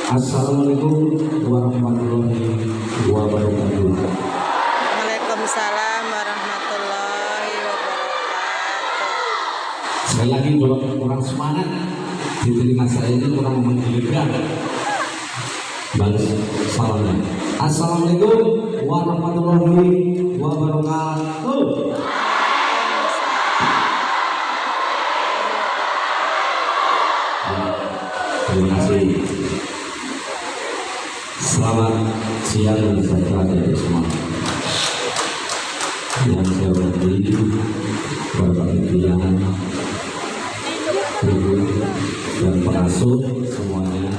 Assalamualaikum warahmatullahi wabarakatuh. Waalaikumsalam warahmatullahi wabarakatuh. Sekali lagi kalau kurang semangat di telinga saya ini kurang menggelegar. Balas salamnya. Assalamualaikum warahmatullahi wabarakatuh. Terima kasih. Selamat siang dan sejahtera dari semua. Yang saya hormati Bapak pimpinan, guru dan pengasuh semuanya,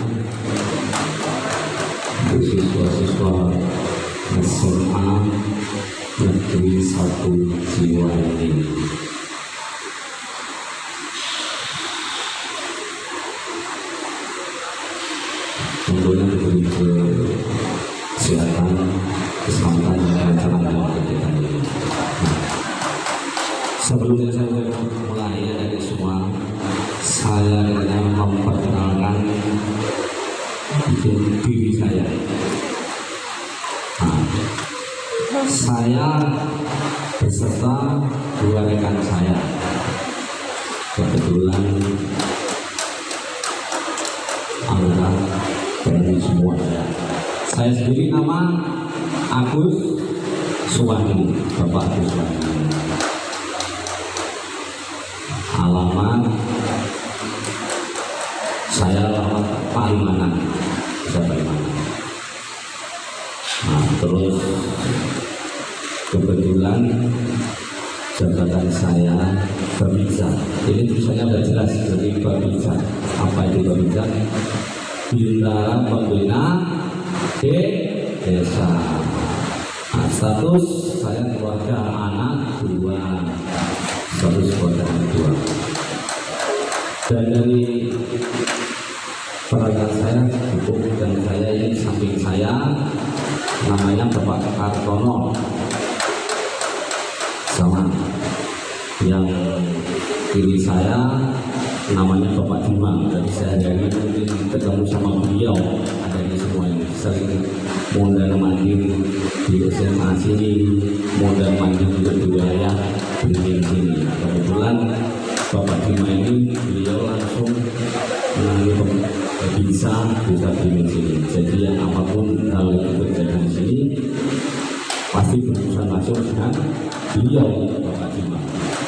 siswa-siswa SMA Negeri 1 Jiwa ini. Tentunya diberi kesehatan, keselamatan dan kelancaran kita ini. Sebelumnya saya mulai dari semua, saya ingin memperkenalkan diri saya. Saya beserta dua rekan saya. Kebetulan anggota TNI semua. Saya sendiri nama Agus Suwandi, Bapak Agus Suwandi. Alamat saya alamat Palimanan, Palimanan. Nah, terus kebetulan jabatan saya Babinsa. Ini tulisannya sudah jelas dari Babinsa. Apa itu Babinsa? Bintara Pembina Desa. Nah, status saya keluarga anak dua, status keluarga anak dua. Dan dari peran saya cukup, dan saya ini samping saya namanya Bapak Kartono, sama yang kiri saya namanya Bapak Juma. Jadi saya hari ini mungkin ketemu sama beliau, ada di semua ini sering mondar mandir di SMA sini, mondar mandir juga di wilayah Beringin sini. Kebetulan Bapak Juma ini beliau langsung menangani bisa Beringin sini. Jadi yang apapun hal yang terjadi di sini pasti berurusan langsung dengan beliau, Bapak Juma.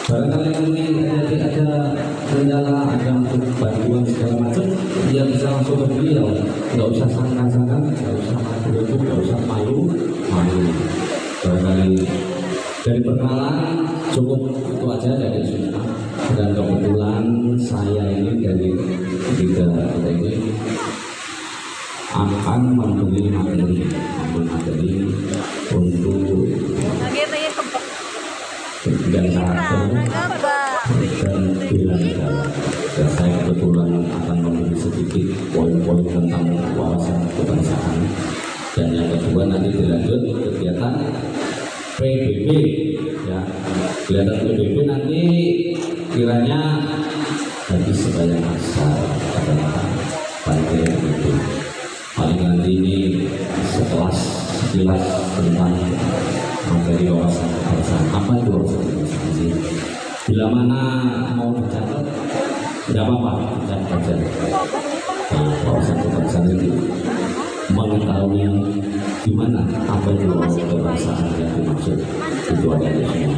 Barangkali mungkin ada kendala, ada untuk bantuan segala macam, dia bisa langsung ke beliau, nggak usah sangkan-sangkan, nggak usah malu, nggak usah malu. Barangkali dari perkenalan cukup itu aja dari semua. Dan kebetulan saya ini dari kita ini akan membeli materi untuk dan karakter dan bilang. Dan saya kebetulan akan memberi sedikit poin-poin tentang wawasan kebangsaan. Dan yang kedua nanti dilanjut kegiatan PBB, ya. Kegiatan PBB nanti kiranya habis sebanyak masa kata-kata pantai itu. Paling nanti ini sekelas tentang materi wawasan kebangsaan. Apa itu wawasan kebangsaan sih? Bila mana mau dicatat, tidak apa-apa, dicatat aja. Nah, wawasan kebangsaan itu mengetahui di mana apa itu wawasan kebangsaan yang dimaksud, itu ada di sini.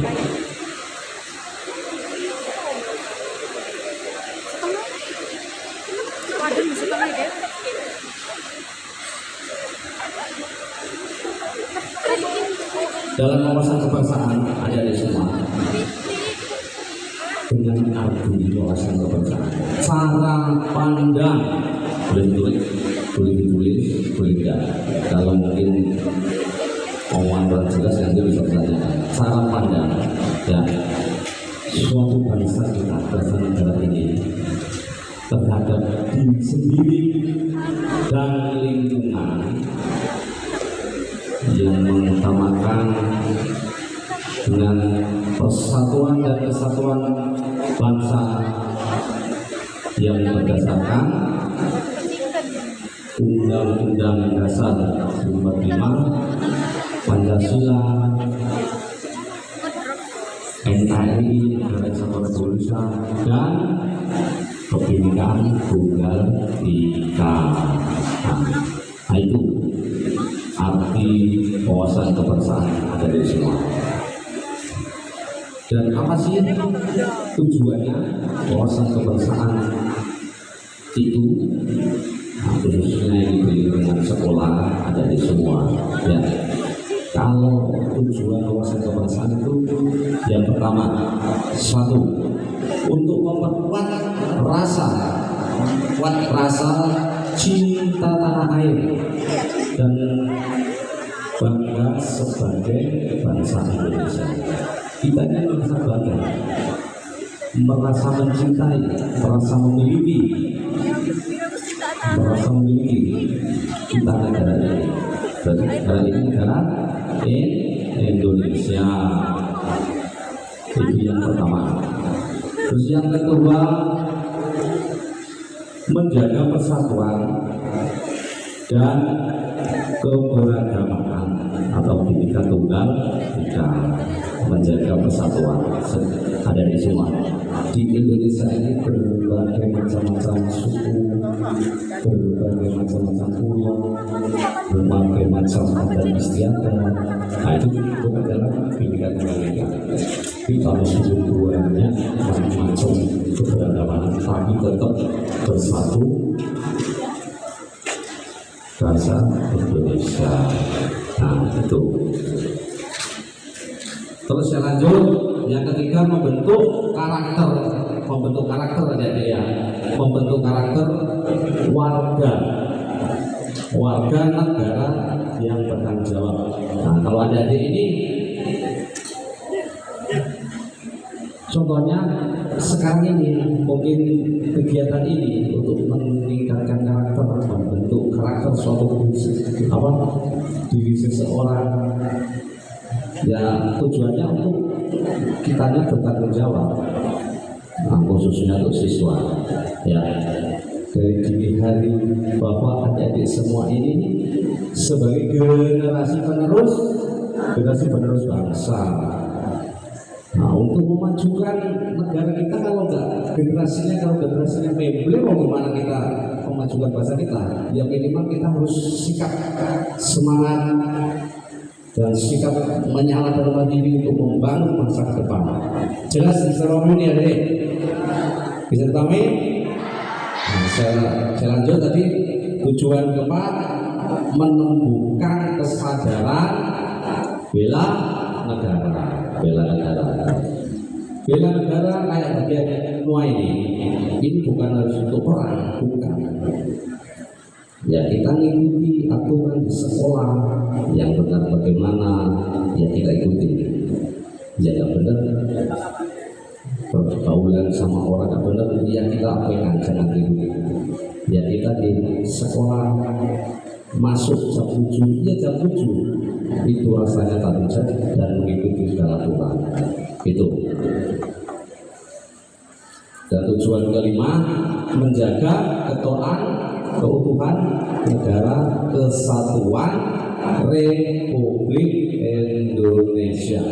Dalam wawasan kebangsaan ada di semua. Dengan arti wawasan kebangsaan, cara pandang, boleh ditulis, boleh tidak. Kalau mungkin omongan jelas nanti bisa ditanyakan. Cara pandang, ya, suatu bangsa kita, bangsa negara ini terhadap diri sendiri dan lingkungan yang mengutamakan dengan persatuan dan kesatuan bangsa yang berdasarkan Undang-Undang Dasar 45, Pancasila, NKRI Negara Kesatuan Republik Indonesia, dan Kebinekaan Tunggal Ika. Nah, itu arti wawasan kebangsaan dari semua. Dan apa sih tujuannya wawasan kebangsaan itu? Nah, khususnya yang diberi dengan sekolah ada di semua. Ya, kalau tujuan wawasan kebangsaan itu yang pertama, satu, untuk memperkuat rasa cinta tanah air dan bangga sebagai bangsa Indonesia. Kita ini merasa bangga, merasa mencintai, merasa memiliki kita negara ini. Berarti negara ini negara Indonesia. Itu yang pertama. Terus yang kedua, menjaga persatuan dan keberagaman atau Bhinneka Tunggal Ika. Menjaga persatuan ada di semua. Di Indonesia ini berbagai macam-macam suku, berbagai macam-macam pulau, berbagai macam adat istiadat. Nah, itu adalah Bhinneka Tunggal Ika. Kita meskipun banyak macam-macam keberagaman, tapi tetap bersatu bangsa Indonesia. Nah, itu. Terus yang lanjut, yang ketiga membentuk karakter adik-adik ya, membentuk karakter warga negara yang bertanggung jawab. Nah, kalau adik-adik ini, contohnya sekarang ini mungkin kegiatan ini untuk meningkatkan karakter, membentuk karakter suatu diri seseorang. Ya, tujuannya untuk kitanya bertanggung jawab. Nah, khususnya untuk siswa. Ya, dari dini hari bahwa adik-adik semua ini sebagai generasi penerus bangsa. Nah, untuk memajukan negara kita, kalau generasinya memble, mau gimana kita memajukan bangsa kita? Ya minimal kita harus sikap semangat dan sikap menyala dalam diri untuk membangun masa depan. Jelas bisa ini ya, Dek? Bisa dipahami? Nah, saya lanjut tadi. Tujuan keempat, menumbuhkan kesadaran bela negara. Bela negara kayak bagian semua ini bukan harus untuk perang, bukan. Ya, kita mengikuti aturan di sekolah yang benar bagaimana, ya kita ikuti. Ya, nggak benar pergaulan sama orang nggak benar, ya kita apakan, jangan ikuti. Ya, kita di sekolah masuk jam 7, ya jam 7 itu rasanya tanggung jawab dan mengikuti segala aturan itu. Dan tujuan kelima, menjaga keutuhan negara kesatuan Republik Indonesia.